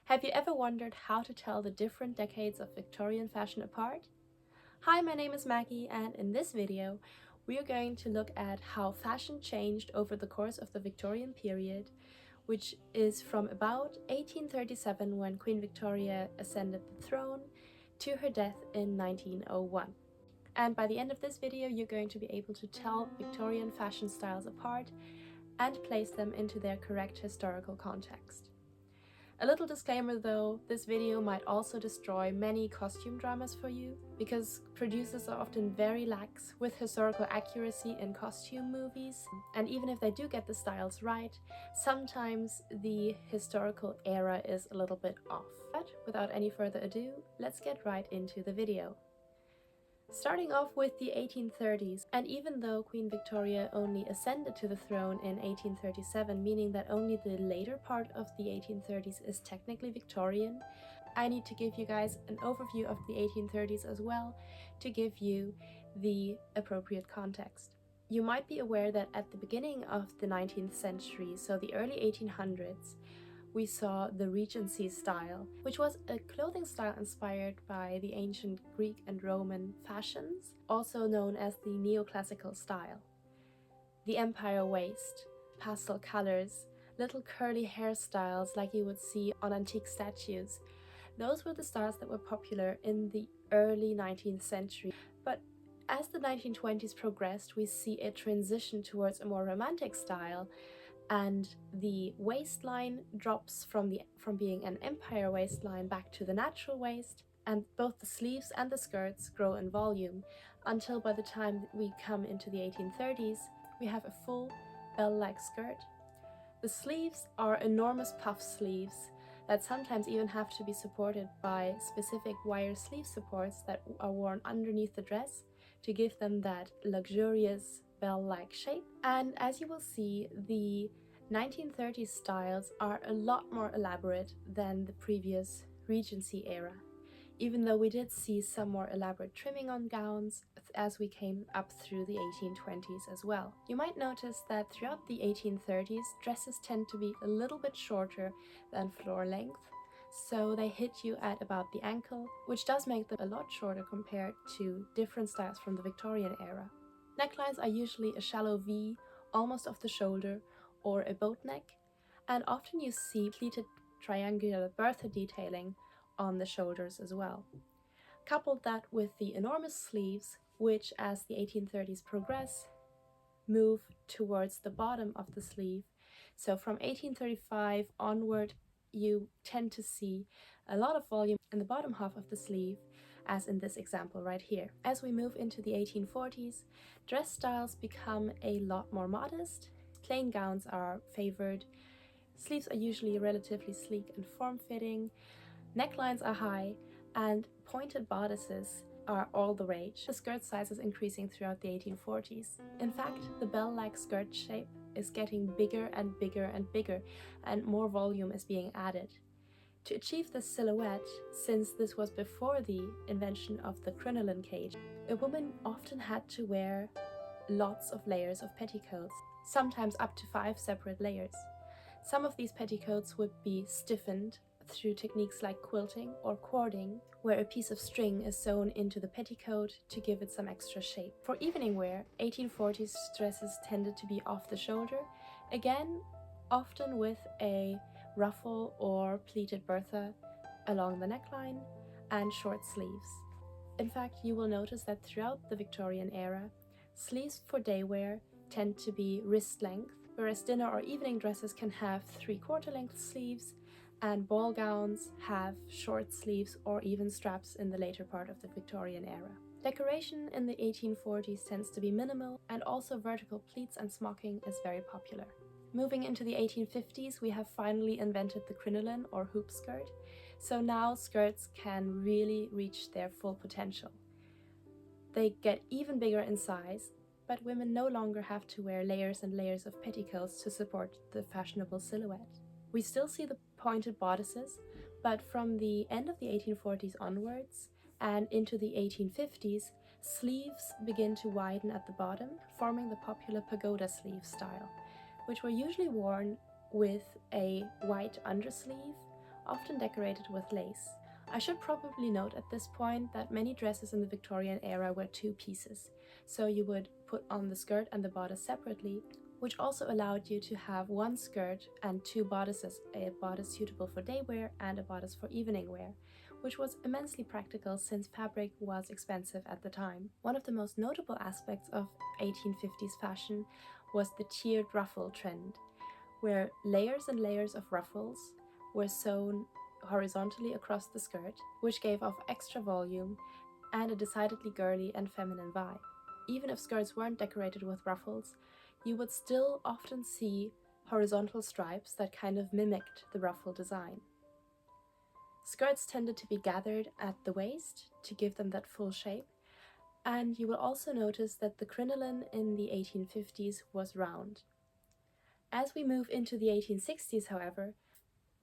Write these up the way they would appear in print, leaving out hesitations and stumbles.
Have you ever wondered how to tell the different decades of Victorian fashion apart? Hi, my name is Maggie, and in this video, we are going to look at how fashion changed over the course of the Victorian period, which is from about 1837, when Queen Victoria ascended the throne, to her death in 1901. And by the end of this video, you're going to be able to tell Victorian fashion styles apart and place them into their correct historical context. A little disclaimer though, this video might also destroy many costume dramas for you, because producers are often very lax with historical accuracy in costume movies, and even if they do get the styles right, sometimes the historical era is a little bit off. But without any further ado, let's get right into the video. Starting off with the 1830s, and even though Queen Victoria only ascended to the throne in 1837, meaning that only the later part of the 1830s is technically Victorian, I need to give you guys an overview of the 1830s as well to give you the appropriate context. You might be aware that at the beginning of the 19th century, so the early 1800s, we saw the Regency style, which was a clothing style inspired by the ancient Greek and Roman fashions, also known as the neoclassical style. The empire waist, pastel colors, little curly hairstyles like you would see on antique statues. Those were the styles that were popular in the early 19th century. But as the 1920s progressed, we see a transition towards a more romantic style, and the waistline drops from being an empire waistline back to the natural waist, and both the sleeves and the skirts grow in volume, until by the time we come into the 1830s, we have a full bell-like skirt. The sleeves are enormous puff sleeves that sometimes even have to be supported by specific wire sleeve supports that are worn underneath the dress to give them that luxurious bell-like shape. And as you will see, the 1930s styles are a lot more elaborate than the previous Regency era, even though we did see some more elaborate trimming on gowns as we came up through the 1820s as well. You might notice that throughout the 1830s, dresses tend to be a little bit shorter than floor length, so they hit you at about the ankle, which does make them a lot shorter compared to different styles from the Victorian era. Necklines are usually a shallow V, almost off the shoulder, or a boat neck, and often you see pleated triangular Bertha detailing on the shoulders as well. Couple that with the enormous sleeves, which as the 1830s progress, move towards the bottom of the sleeve. So from 1835 onward, you tend to see a lot of volume in the bottom half of the sleeve, as in this example right here. As we move into the 1840s, dress styles become a lot more modest. Plain gowns are favored. Sleeves are usually relatively sleek and form-fitting. Necklines are high, and pointed bodices are all the rage. The skirt size is increasing throughout the 1840s. In fact, the bell-like skirt shape is getting bigger and bigger and bigger, and more volume is being added. To achieve this silhouette, since this was before the invention of the crinoline cage, a woman often had to wear lots of layers of petticoats, sometimes up to 5 separate layers. Some of these petticoats would be stiffened through techniques like quilting or cording, where a piece of string is sewn into the petticoat to give it some extra shape. For evening wear, 1840s dresses tended to be off the shoulder, again often with a ruffle or pleated Bertha along the neckline and short sleeves. In fact, you will notice that throughout the Victorian era, sleeves for day wear tend to be wrist length, whereas dinner or evening dresses can have 3/4 length sleeves, and ball gowns have short sleeves or even straps in the later part of the Victorian era. Decoration in the 1840s tends to be minimal, and also vertical pleats and smocking is very popular. Moving into the 1850s, we have finally invented the crinoline or hoop skirt, so now skirts can really reach their full potential. They get even bigger in size, but women no longer have to wear layers and layers of petticoats to support the fashionable silhouette. We still see the pointed bodices, but from the end of the 1840s onwards and into the 1850s, sleeves begin to widen at the bottom, forming the popular pagoda sleeve style, which were usually worn with a white undersleeve often decorated with lace. I should probably note at this point that many dresses in the Victorian era were two pieces, so you would put on the skirt and the bodice separately, which also allowed you to have one skirt and two bodices, a bodice suitable for day wear and a bodice for evening wear, which was immensely practical since fabric was expensive at the time. One of the most notable aspects of 1850s fashion was the tiered ruffle trend, where layers and layers of ruffles were sewn horizontally across the skirt, which gave off extra volume and a decidedly girly and feminine vibe. Even if skirts weren't decorated with ruffles, you would still often see horizontal stripes that kind of mimicked the ruffle design. Skirts tended to be gathered at the waist to give them that full shape, and you will also notice that the crinoline in the 1850s was round. As we move into the 1860s, however,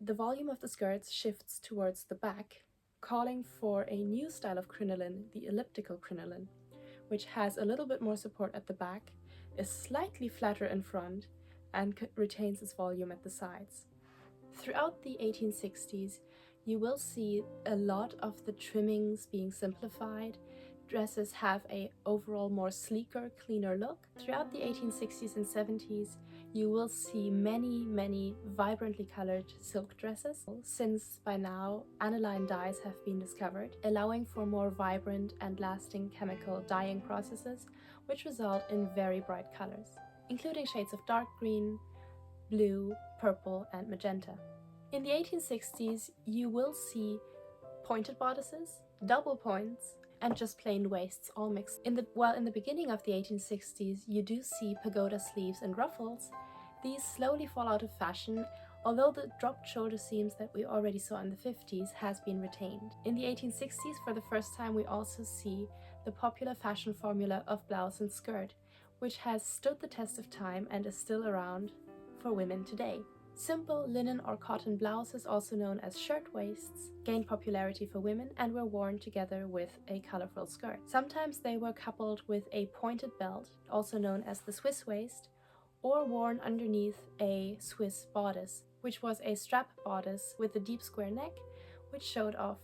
the volume of the skirts shifts towards the back, calling for a new style of crinoline, the elliptical crinoline, which has a little bit more support at the back, is slightly flatter in front, and retains its volume at the sides. Throughout the 1860s, you will see a lot of the trimmings being simplified. Dresses have a overall more sleeker, cleaner look. Throughout the 1860s and 70s, you will see many vibrantly colored silk dresses, since by now aniline dyes have been discovered, allowing for more vibrant and lasting chemical dyeing processes, which result in very bright colors, including shades of dark green, blue, purple, and magenta. In the 1860s, you will see pointed bodices, double points, and just plain waists all mixed. While in the beginning of the 1860s, you do see pagoda sleeves and ruffles, these slowly fall out of fashion, although the dropped shoulder seams that we already saw in the 50s has been retained. In the 1860s, for the first time, we also see the popular fashion formula of blouse and skirt, which has stood the test of time and is still around for women today. Simple linen or cotton blouses, also known as shirtwaists, gained popularity for women and were worn together with a colorful skirt. Sometimes they were coupled with a pointed belt, also known as the Swiss waist, or worn underneath a Swiss bodice, which was a strap bodice with a deep square neck, which showed off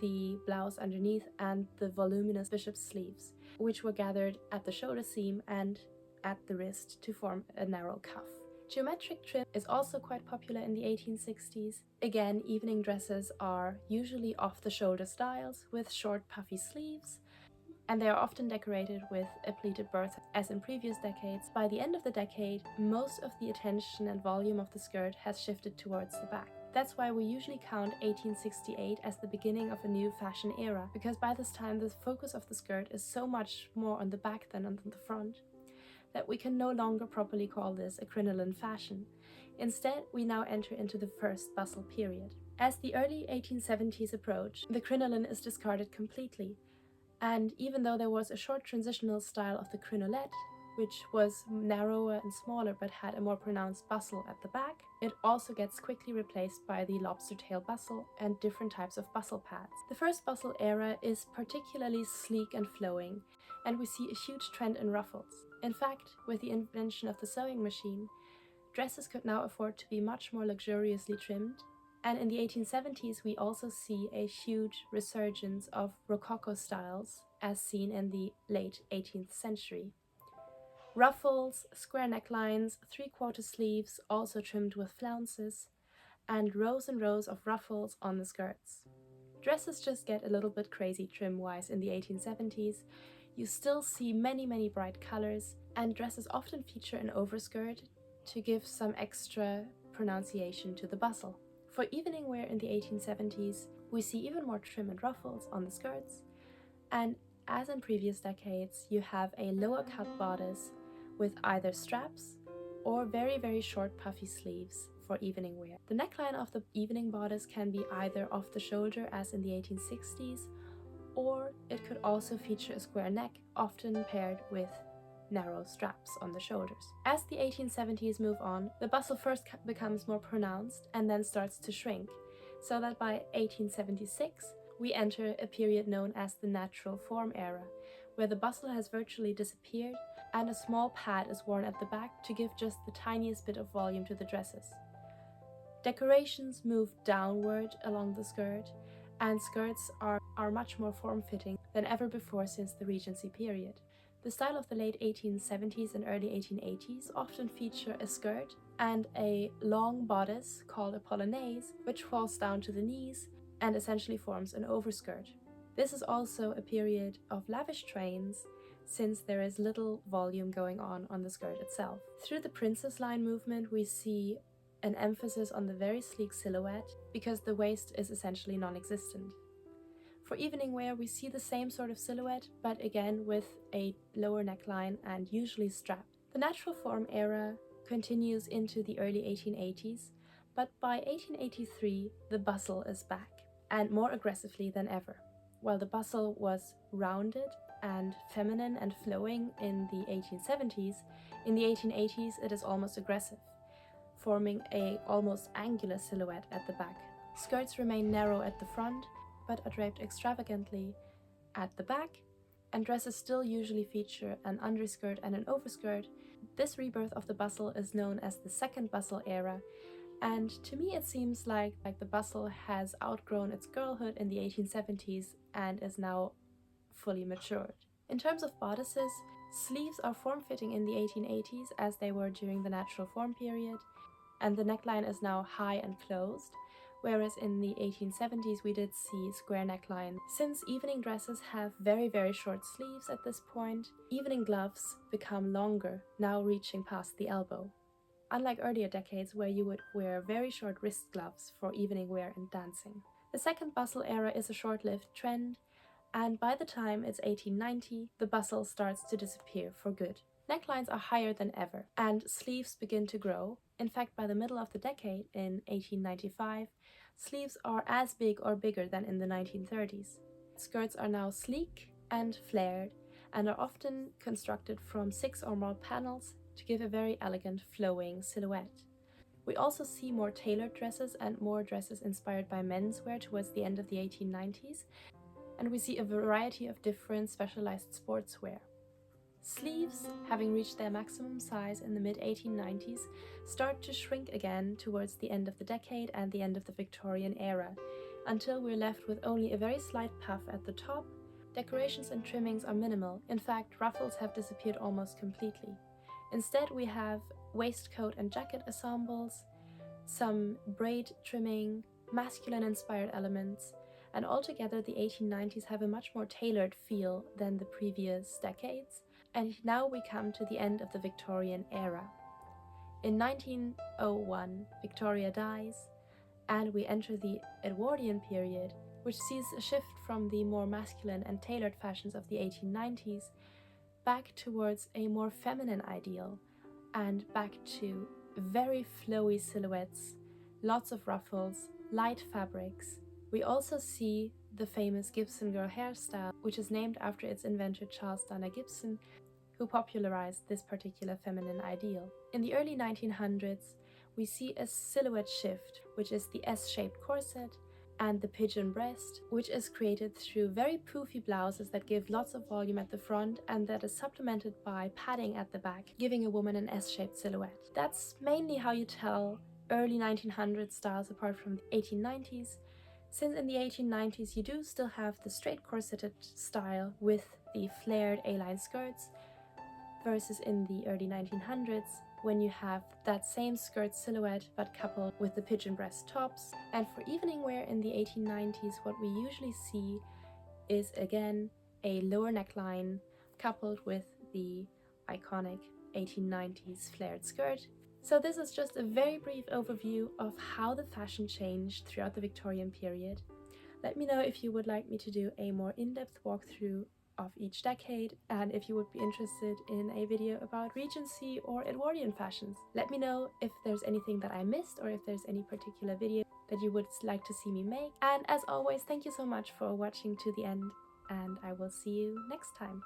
the blouse underneath and the voluminous bishop's sleeves, which were gathered at the shoulder seam and at the wrist to form a narrow cuff. Geometric trim is also quite popular in the 1860s. Again, evening dresses are usually off-the-shoulder styles with short puffy sleeves, and they are often decorated with a pleated bertha as in previous decades. By the end of the decade, most of the attention and volume of the skirt has shifted towards the back. That's why we usually count 1868 as the beginning of a new fashion era, because by this time the focus of the skirt is so much more on the back than on the front, that we can no longer properly call this a crinoline fashion. Instead, we now enter into the first bustle period. As the early 1870s approach, the crinoline is discarded completely, and even though there was a short transitional style of the crinolette, which was narrower and smaller but had a more pronounced bustle at the back, it also gets quickly replaced by the lobster-tail bustle and different types of bustle pads. The first bustle era is particularly sleek and flowing, and we see a huge trend in ruffles. In fact, with the invention of the sewing machine, dresses could now afford to be much more luxuriously trimmed, and in the 1870s we also see a huge resurgence of Rococo styles as seen in the late 18th century. Ruffles, square necklines, three-quarter sleeves also trimmed with flounces, and rows of ruffles on the skirts. Dresses just get a little bit crazy trim-wise in the 1870s. You still see many bright colors, and dresses often feature an overskirt to give some extra pronunciation to the bustle. For evening wear in the 1870s, we see even more trim and ruffles on the skirts, and as in previous decades, you have a lower cut bodice with either straps or very short puffy sleeves for evening wear. The neckline of the evening bodice can be either off the shoulder as in the 1860s, or it could also feature a square neck, often paired with narrow straps on the shoulders. As the 1870s move on, the bustle first becomes more pronounced and then starts to shrink, so that by 1876 we enter a period known as the natural form era, where the bustle has virtually disappeared and a small pad is worn at the back to give just the tiniest bit of volume to the dresses. Decorations moved downward along the skirt, and skirts are much more form-fitting than ever before since the Regency period. The style of the late 1870s and early 1880s often feature a skirt and a long bodice called a polonaise, which falls down to the knees and essentially forms an overskirt. This is also a period of lavish trains, since there is little volume going on the skirt itself. Through the princess line movement, we see an emphasis on the very sleek silhouette because the waist is essentially non-existent. For evening wear, we see the same sort of silhouette, but again with a lower neckline and usually strapped. The natural form era continues into the early 1880s, but by 1883 the bustle is back, and more aggressively than ever. While the bustle was rounded and feminine and flowing in the 1870s, in the 1880s it is almost aggressive, forming a almost angular silhouette at the back. Skirts remain narrow at the front, but are draped extravagantly at the back, and dresses still usually feature an underskirt and an overskirt. This rebirth of the bustle is known as the second bustle era, and to me it seems like the bustle has outgrown its girlhood in the 1870s and is now fully matured. In terms of bodices, sleeves are form-fitting in the 1880s as they were during the natural form period, and the neckline is now high and closed, whereas in the 1870s we did see square necklines. Since evening dresses have very short sleeves at this point, evening gloves become longer, now reaching past the elbow. Unlike earlier decades where you would wear very short wrist gloves for evening wear and dancing. The second bustle era is a short-lived trend, and by the time it's 1890, the bustle starts to disappear for good. Necklines are higher than ever, and sleeves begin to grow. In fact, by the middle of the decade, in 1895, sleeves are as big or bigger than in the 1930s. Skirts are now sleek and flared, and are often constructed from 6 or more panels to give a very elegant flowing silhouette. We also see more tailored dresses and more dresses inspired by menswear towards the end of the 1890s, and we see a variety of different specialized sportswear. Sleeves, having reached their maximum size in the mid-1890s, start to shrink again towards the end of the decade and the end of the Victorian era, until we're left with only a very slight puff at the top. Decorations and trimmings are minimal. In fact, ruffles have disappeared almost completely. Instead, we have waistcoat and jacket ensembles, some braid trimming, masculine-inspired elements, and altogether the 1890s have a much more tailored feel than the previous decades. And now we come to the end of the Victorian era. In 1901, Victoria dies, and we enter the Edwardian period, which sees a shift from the more masculine and tailored fashions of the 1890s back towards a more feminine ideal, and back to very flowy silhouettes, lots of ruffles, light fabrics. We also see the famous Gibson girl hairstyle, which is named after its inventor Charles Dana Gibson, who popularized this particular feminine ideal. In the early 1900s, we see a silhouette shift, which is the S-shaped corset and the pigeon breast, which is created through very poofy blouses that give lots of volume at the front and that is supplemented by padding at the back, giving a woman an S-shaped silhouette. That's mainly how you tell early 1900s styles apart from the 1890s, since in the 1890s you do still have the straight corseted style with the flared A-line skirts, versus in the early 1900s when you have that same skirt silhouette but coupled with the pigeon breast tops. And for evening wear in the 1890s, what we usually see is again a lower neckline coupled with the iconic 1890s flared skirt. So this is just a very brief overview of how the fashion changed throughout the Victorian period. Let me know if you would like me to do a more in-depth walkthrough of each decade, and if you would be interested in a video about Regency or Edwardian fashions. Let me know if there's anything that I missed or if there's any particular video that you would like to see me make. And as always, thank you so much for watching to the end, and I will see you next time.